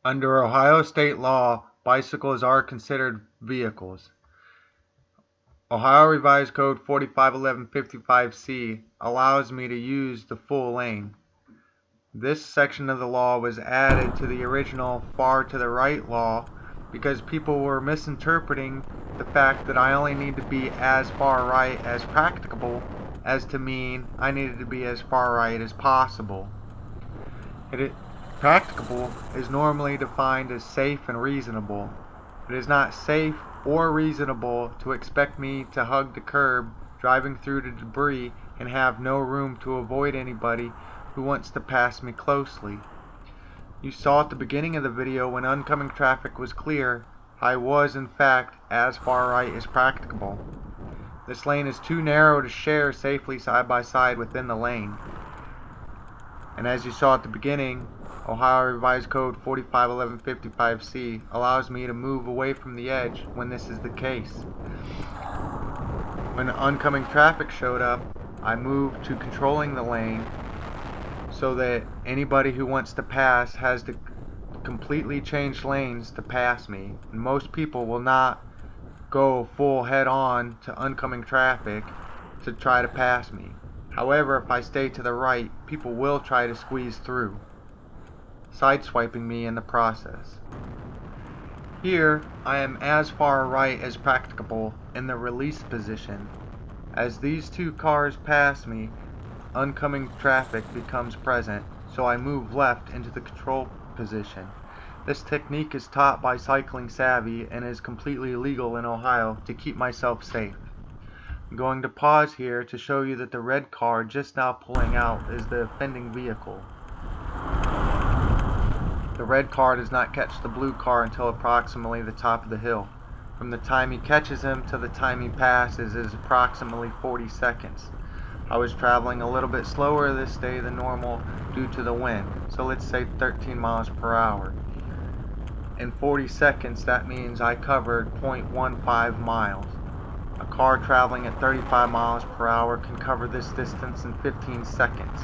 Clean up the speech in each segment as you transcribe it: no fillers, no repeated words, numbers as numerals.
Under Ohio state law, bicycles are considered vehicles. Ohio Revised Code 451155C allows me to use the full lane. This section of the law was added to the original far to the right law because people were misinterpreting the fact that I only need to be as far right as practicable as to mean I needed to be as far right as possible. Practicable is normally defined as safe and reasonable. It is not safe or reasonable to expect me to hug the curb driving through the debris and have no room to avoid anybody who wants to pass me closely. You saw at the beginning of the video when oncoming traffic was clear, I was in fact as far right as practicable. This lane is too narrow to share safely side by side within the lane. And as you saw at the beginning, Ohio Revised Code 451155C allows me to move away from the edge when this is the case. When oncoming traffic showed up, I moved to controlling the lane so that anybody who wants to pass has to completely change lanes to pass me. And most people will not go full head on to oncoming traffic to try to pass me. However, if I stay to the right, people will try to squeeze through, sideswiping me in the process. Here, I am as far right as practicable in the release position. As these two cars pass me, oncoming traffic becomes present, so I move left into the control position. This technique is taught by Cycling Savvy and is completely legal in Ohio to keep myself safe. I'm going to pause here to show you that the red car just now pulling out is the offending vehicle. The red car does not catch the blue car until approximately the top of the hill. From the time he catches him to the time he passes is approximately 40 seconds. I was traveling a little bit slower this day than normal due to the wind, so let's say 13 miles per hour. In 40 seconds, that means I covered 0.15 miles. A car traveling at 35 miles per hour can cover this distance in 15 seconds.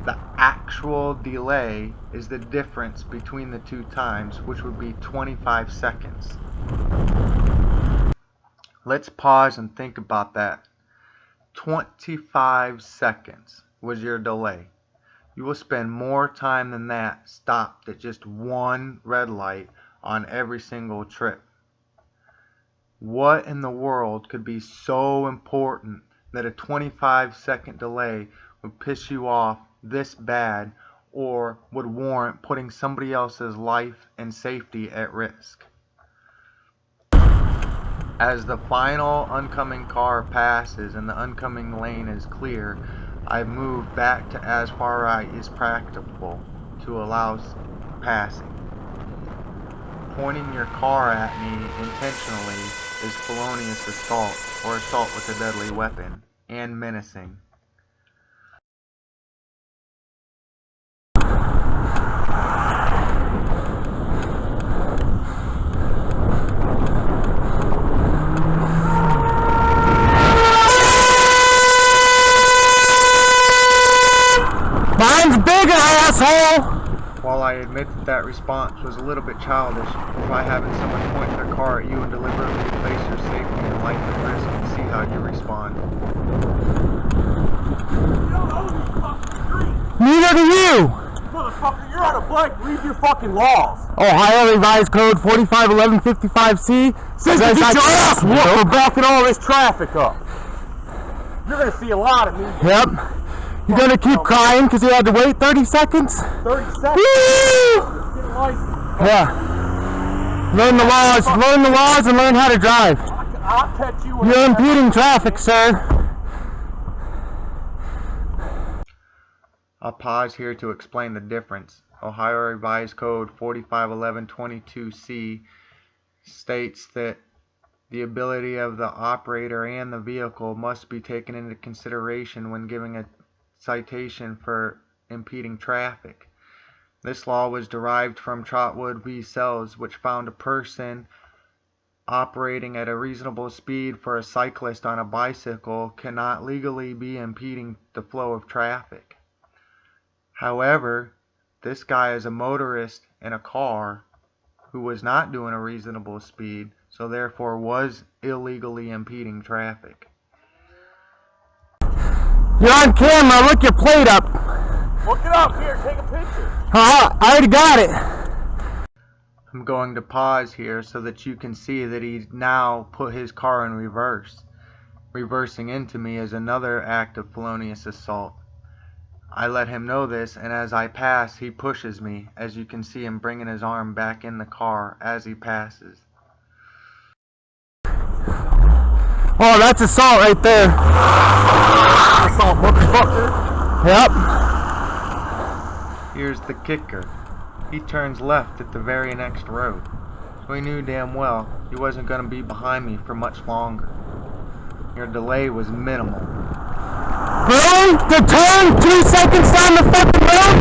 The actual delay is the difference between the two times, which would be 25 seconds. Let's pause and think about that. 25 seconds was your delay. You will spend more time than that stopped at just one red light on every single trip. What in the world could be so important that a 25-second delay would piss you off this bad or would warrant putting somebody else's life and safety at risk? As the final oncoming car passes and the oncoming lane is clear, I move back to as far right as practicable to allow passing. Pointing your car at me intentionally is felonious assault or assault with a deadly weapon and menacing. Mine's bigger, asshole! While I admit that response was a little bit childish, try having someone point their car at you and deliberately place your safety and life at risk and see how you respond. Neither do you! Motherfucker, you're out of blank. Read your fucking laws. Ohio Revised Code 451155C Says to get your ass whooped for backing all this traffic up. You're gonna see a lot of me. Yep. You're gonna keep crying because you had to wait 30 seconds? 30 seconds. Woo! Get a license. Yeah. Learn the laws and learn how to drive. I'll catch you. You're impeding traffic, sir. I'll pause here to explain the difference. Ohio Revised Code 451122C states that the ability of the operator and the vehicle must be taken into consideration when giving a citation for impeding traffic. This law was derived from Trotwood v. Sells, which found a person operating at a reasonable speed for a cyclist on a bicycle cannot legally be impeding the flow of traffic. However, this guy is a motorist in a car who was not doing a reasonable speed, so therefore was illegally impeding traffic. You're on camera. Look your plate up. Look it up here. Take a picture. I already got it. I'm going to pause here so that you can see that he now put his car in reverse. Reversing into me is another act of felonious assault. I let him know this, and as I pass, he pushes me, as you can see him bringing his arm back in the car as he passes. Oh, that's assault right there. Assault, motherfucker. Yep. Here's the kicker. He turns left at the very next road, so he knew damn well he wasn't going to be behind me for much longer. Your delay was minimal. Really? To turn 2 seconds down the fucking road?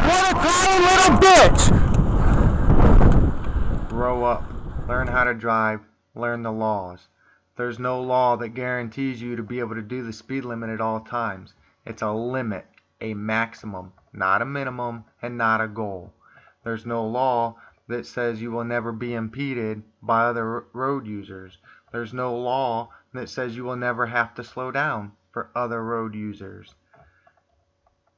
What a tiny little bitch! Grow up, learn how to drive, learn the laws. There's no law that guarantees you to be able to do the speed limit at all times. It's a limit, a maximum, not a minimum, and not a goal. There's no law that says you will never be impeded by other road users. There's no law that says you will never have to slow down for other road users.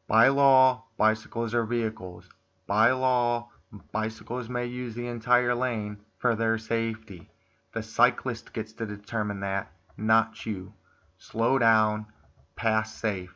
By law, bicycles are vehicles. By law, bicycles may use the entire lane for their safety. The cyclist gets to determine that, not you. Slow down, pass safe.